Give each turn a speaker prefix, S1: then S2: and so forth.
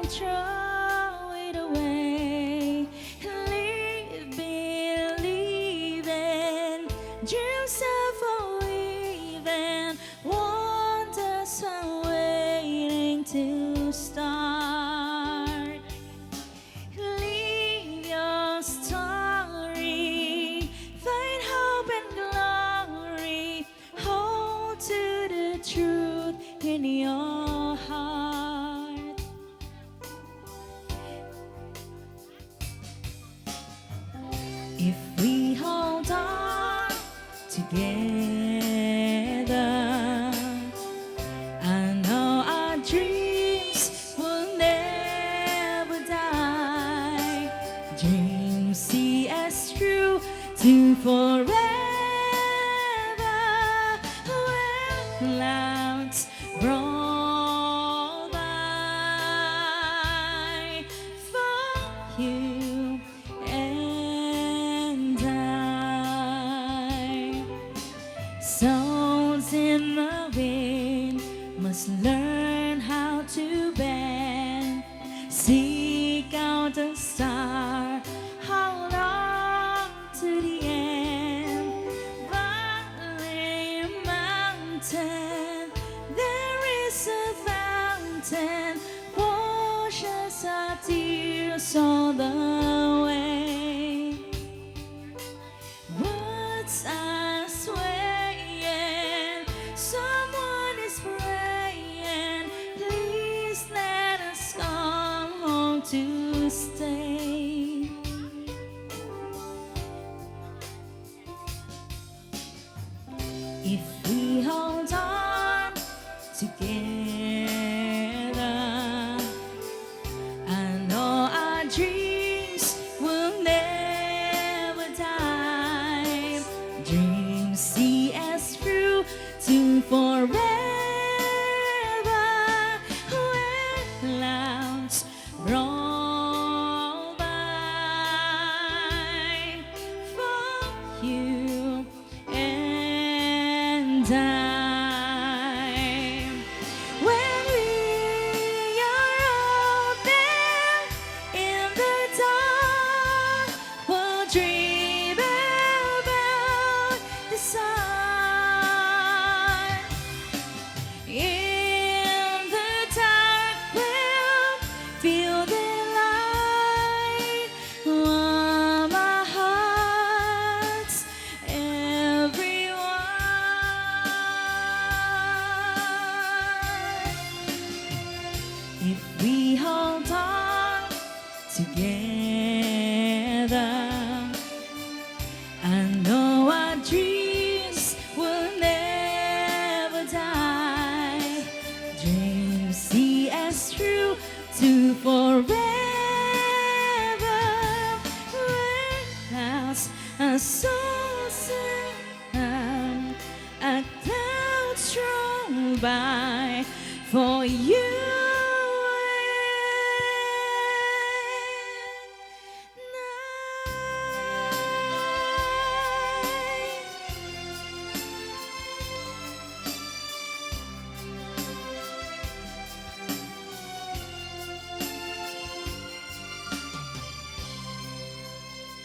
S1: throw it away. Live believing, dreams of believing, wonders are waiting to start. Live your story, find hope and glory, hold to the truth in your heart. If we hold on together, I know our dreams will never die. Dreams see us through to forever. When clouds roll by for you and I, souls in the wind must learn how to bend. Seek out the star, hold on to the end. Valley, mountain, there is a fountain, washes our tears all the way. Words are swaying, someone is praying, please let us come home to stay. If we hold on together, I know our dreams will never die. Dreams see us through to forever. When clouds roll by for you and I. When we are out there in the dark, we'll dream about the sun. In the dark, we'll feel the light. Warm our hearts, everyone. If we hold on together, I know our dreams will never die. Dreams see us through to forever. When clouds are so sad, a cloud roll by for you